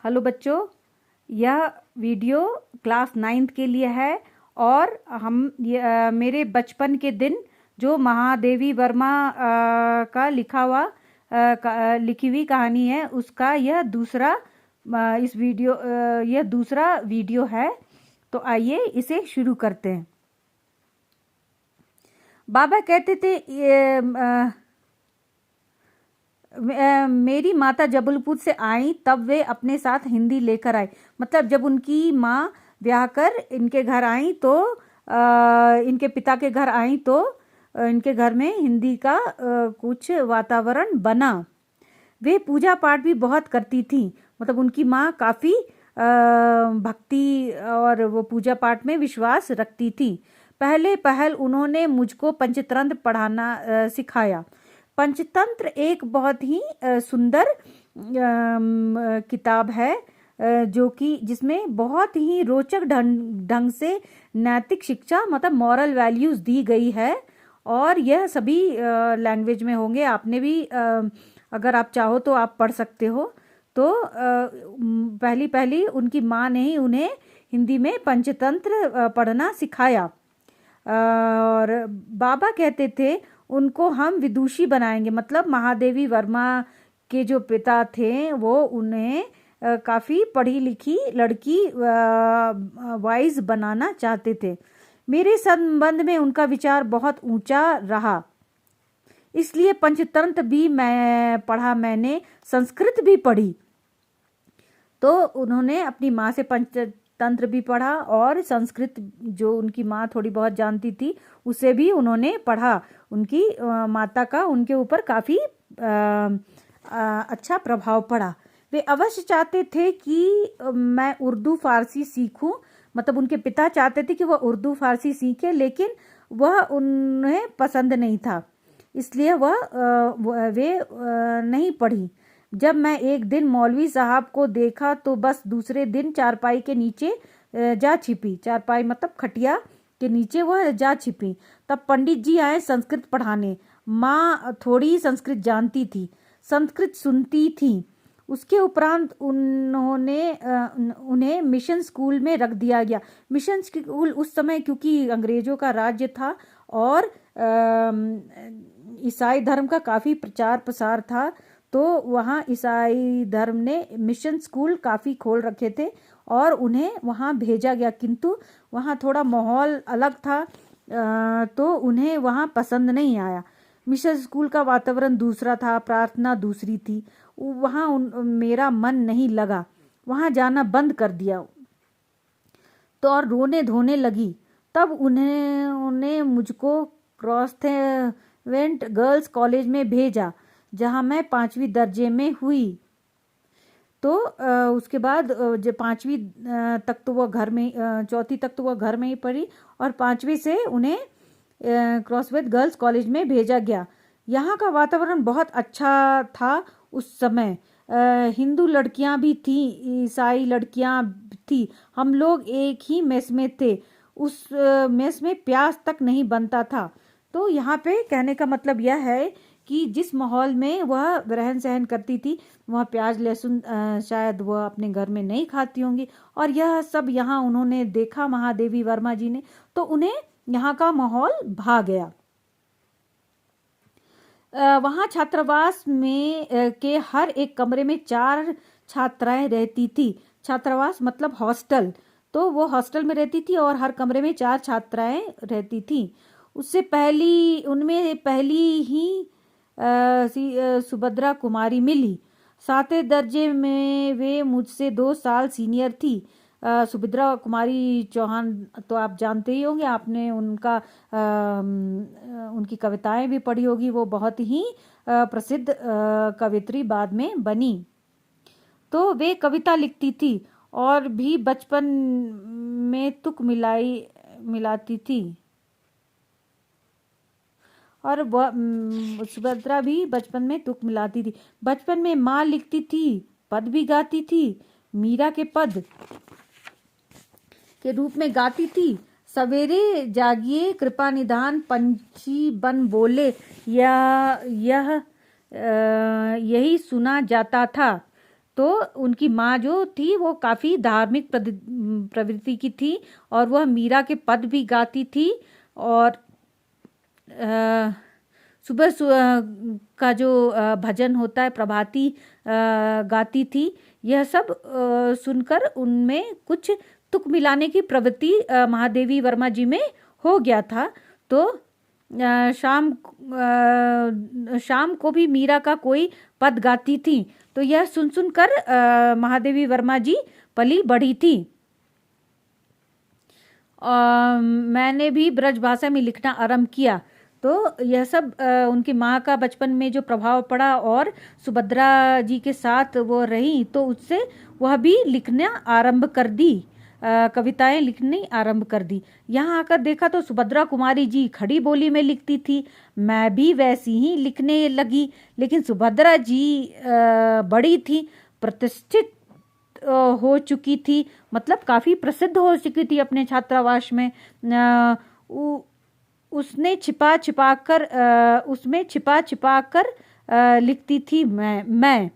Hello बच्चों, यह video class 9th के लिए है और मेरे बचपन के दिन जो महादेवी वर्मा का लिखी हुई कहानी है उसका यह दूसरा वीडियो है। तो आइए इसे शुरू करते हैं। बाबा कहते थे मेरी माता जबलपुर से आई तब वे अपने साथ हिंदी लेकर आए। मतलब जब उनकी माँ ब्याह कर इनके घर आई तो इनके पिता के घर आई तो इनके घर में हिंदी का कुछ वातावरण बना। वे पूजा पाठ भी बहुत करती थी। मतलब उनकी माँ काफ़ी भक्ति और वो पूजा पाठ में विश्वास रखती थी। पहले पहल उन्होंने मुझको पंचतंत्र पढ़ाना सिखाया। पंचतंत्र एक बहुत ही सुंदर किताब है जो कि जिसमें बहुत ही रोचक ढंग से नैतिक शिक्षा मतलब मॉरल वैल्यूज दी गई है और यह सभी लैंग्वेज में होंगे। आपने भी अगर आप चाहो तो आप पढ़ सकते हो। तो पहली उनकी माँ ने ही उन्हें हिंदी में पंचतंत्र पढ़ना सिखाया। और बाबा कहते थे उनको हम विदुषी बनाएंगे। मतलब महादेवी वर्मा के जो पिता थे वो उन्हें काफ़ी पढ़ी लिखी लड़की वाइज बनाना चाहते थे। मेरे संबंध में उनका विचार बहुत ऊंचा रहा, इसलिए पंचतंत्र भी मैंने संस्कृत भी पढ़ी। तो उन्होंने अपनी माँ से पंचतंत्र भी पढ़ा और संस्कृत जो उनकी माँ थोड़ी बहुत जानती थी उसे भी उन्होंने पढ़ा। उनकी माता का उनके ऊपर काफ़ी अच्छा प्रभाव पड़ा। वे अवश्य चाहते थे कि मैं उर्दू फारसी सीखूं। मतलब उनके पिता चाहते थे कि वह उर्दू फारसी सीखे, लेकिन वह उन्हें पसंद नहीं था, इसलिए वे नहीं पढ़ी। जब मैं एक दिन मौलवी साहब को देखा तो बस दूसरे दिन चारपाई के नीचे जा छिपी। चारपाई मतलब खटिया के नीचे वह जा छिपी। तब पंडित जी आए संस्कृत पढ़ाने। माँ थोड़ी संस्कृत जानती थी, संस्कृत सुनती थी। उसके उपरांत उन्हें मिशन स्कूल में रख दिया गया। मिशन स्कूल उस समय क्योंकि अंग्रेजों का राज्य था और ईसाई धर्म का काफ़ी प्रचार प्रसार था, तो वहाँ ईसाई धर्म ने मिशन स्कूल काफ़ी खोल रखे थे और उन्हें वहाँ भेजा गया। किंतु वहाँ थोड़ा माहौल अलग था, तो उन्हें वहाँ पसंद नहीं आया। मिशन स्कूल का वातावरण दूसरा था, प्रार्थना दूसरी थी। वहाँ मेरा मन नहीं लगा, वहाँ जाना बंद कर दिया तो और रोने धोने लगी। तब उन्हें मुझको क्रॉसवेंट गर्ल्स कॉलेज में भेजा जहाँ मैं 5वीं दर्जे में हुई। तो उसके बाद जब 5वीं तक तो वह घर में, 4वीं तक तो वह घर में ही पढ़ी और 5वीं से उन्हें क्रॉसवेंट गर्ल्स कॉलेज में भेजा गया। यहाँ का वातावरण बहुत अच्छा था उस समय। हिंदू लड़कियाँ भी थी, ईसाई लड़कियाँ थी। हम लोग एक ही मेस में थे। उस मेस में प्याज तक नहीं बनता था। तो यहाँ पे कहने का मतलब यह है कि जिस माहौल में वह रहन सहन करती थी वह प्याज लहसुन शायद वह अपने घर में नहीं खाती होंगी। और यह सब यहाँ उन्होंने देखा महादेवी वर्मा जी ने, तो उन्हें यहाँ का माहौल भा गया। वहाँ छात्रावास में के हर एक कमरे में 4 छात्राएं रहती थी। छात्रावास मतलब हॉस्टल। तो वो हॉस्टल में रहती थी और हर कमरे में 4 छात्राएं रहती थी। उनमें पहली ही सुभद्रा कुमारी मिली। 7वें दर्जे में वे मुझसे 2 साल सीनियर थी। सुभद्रा कुमारी चौहान तो आप जानते ही होंगे, आपने उनकी कविताएं भी पढ़ी होगी। वो बहुत ही प्रसिद्ध कवित्री बाद में बनी। तो वे कविता लिखती थी और भी बचपन में तुक मिलाती थी। और सुभद्रा भी बचपन में तुक मिलाती थी। बचपन में माँ लिखती थी, पद भी गाती थी। मीरा के पद के रूप में गाती थी। सवेरे जागिए कृपा निधान पंछी बन बोले, यही सुना जाता था। तो उनकी माँ जो थी वो काफ़ी धार्मिक प्रवृत्ति की थी और वह मीरा के पद भी गाती थी और सुबह का जो भजन होता है प्रभाती गाती थी। यह सब सुनकर उनमें कुछ तुक मिलाने की प्रवृत्ति महादेवी वर्मा जी में हो गया था। तो शाम को भी मीरा का कोई पद गाती थी। तो यह सुन सुनकर महादेवी वर्मा जी पली बढ़ी थी। मैंने भी ब्रज भाषा में लिखना आरंभ किया। तो यह सब उनकी माँ का बचपन में जो प्रभाव पड़ा और सुभद्रा जी के साथ वो रही तो उससे वह भी लिखना आरंभ कर दी, कविताएं लिखनी आरंभ कर दी। यहाँ आकर देखा तो सुभद्रा कुमारी जी खड़ी बोली में लिखती थी, मैं भी वैसी ही लिखने लगी। लेकिन सुभद्रा जी बड़ी थी, प्रतिष्ठित हो चुकी थी, मतलब काफ़ी प्रसिद्ध हो चुकी थी अपने छात्रावास में। उसमें छिपा छिपा कर लिखती थी मैं।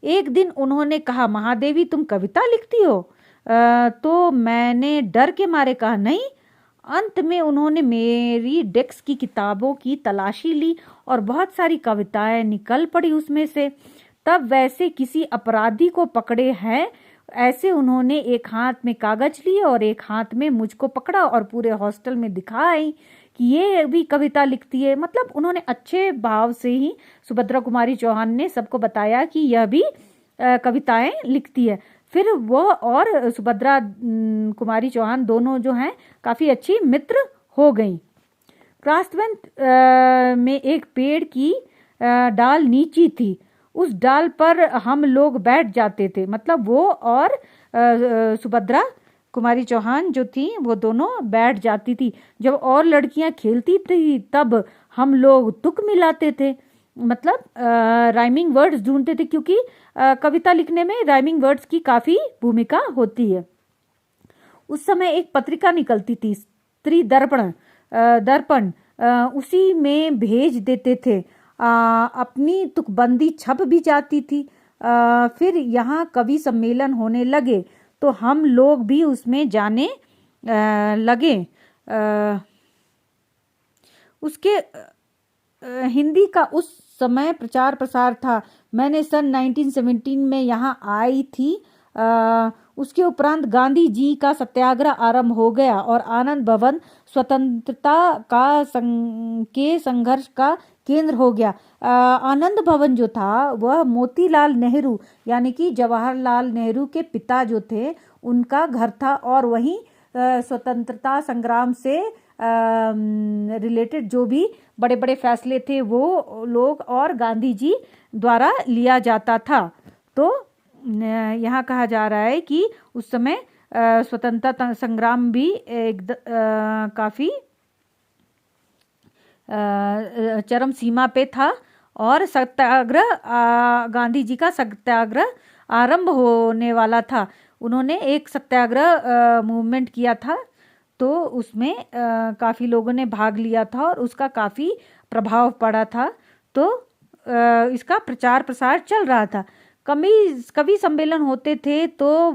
एक दिन उन्होंने कहा, महादेवी तुम कविता लिखती हो? तो मैंने डर के मारे कहा नहीं। अंत में उन्होंने मेरी डेस्क की किताबों की तलाशी ली और बहुत सारी कविताएं निकल पड़ी उसमें से। तब वैसे किसी अपराधी को पकड़े हैं ऐसे उन्होंने एक हाथ में कागज लिए और एक हाथ में मुझको पकड़ा और पूरे हॉस्टल में दिखाई कि ये भी कविता लिखती है। मतलब उन्होंने अच्छे भाव से ही सुभद्रा कुमारी चौहान ने सबको बताया कि यह भी कविताएं लिखती है। फिर वह और सुभद्रा कुमारी चौहान दोनों जो हैं काफ़ी अच्छी मित्र हो गई। क्रासवंत में एक पेड़ की डाल नीची थी, उस डाल पर हम लोग बैठ जाते थे। मतलब वो और सुभद्रा कुमारी चौहान जो थी वो दोनों बैठ जाती थी। जब और लड़कियां खेलती थी तब हम लोग तुक मिलाते थे, मतलब राइमिंग वर्ड्स ढूंढते थे, क्योंकि कविता लिखने में राइमिंग वर्ड्स की काफ़ी भूमिका होती है। उस समय एक पत्रिका निकलती थी, स्त्री दर्पण, उसी में भेज देते थे। अपनी तुकबंदी छप भी जाती थी। फिर यहाँ कवि सम्मेलन होने लगे तो हम लोग भी उसमें जाने लगे। उसके हिंदी का उस समय प्रचार प्रसार था। मैंने सन 1917 में यहाँ आई थी। उसके उपरांत गांधी जी का सत्याग्रह आरंभ हो गया और आनंद भवन स्वतंत्रता के संघर्ष का केंद्र हो गया। आनंद भवन जो था वह मोतीलाल नेहरू यानी कि जवाहरलाल नेहरू के पिता जो थे उनका घर था और वहीं स्वतंत्रता संग्राम से रिलेटेड जो भी बड़े बड़े फैसले थे वो लोग और गांधी जी द्वारा लिया जाता था। तो यहाँ कहा जा रहा है कि उस समय स्वतंत्रता संग्राम भी काफ़ी चरम सीमा पे था और सत्याग्रह गांधी जी का सत्याग्रह आरंभ होने वाला था। उन्होंने एक सत्याग्रह मूवमेंट किया था तो उसमें काफ़ी लोगों ने भाग लिया था और उसका काफ़ी प्रभाव पड़ा था। तो इसका प्रचार प्रसार चल रहा था। कवि सम्मेलन होते थे तो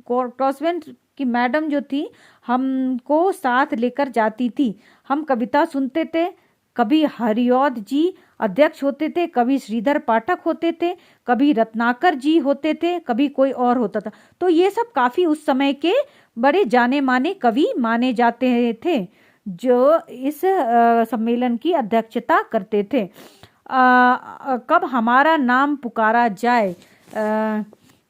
क्रॉसवेंट की मैडम जो थी हमको साथ लेकर जाती थी। हम कविता सुनते थे, कभी हरिऔध जी अध्यक्ष होते थे, कभी श्रीधर पाठक होते थे, कभी रत्नाकर जी होते थे, कभी कोई और होता था। तो ये सब काफ़ी उस समय के बड़े जाने माने कवि माने जाते थे जो इस सम्मेलन की अध्यक्षता करते थे। कब हमारा नाम पुकारा जाए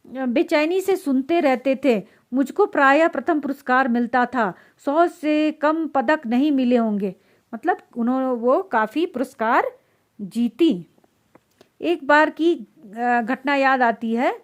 बेचैनी से सुनते रहते थे। मुझको प्रायः प्रथम पुरस्कार मिलता था, 100 से कम पदक नहीं मिले होंगे। मतलब वो काफ़ी पुरस्कार जीती। एक बार की घटना याद आती है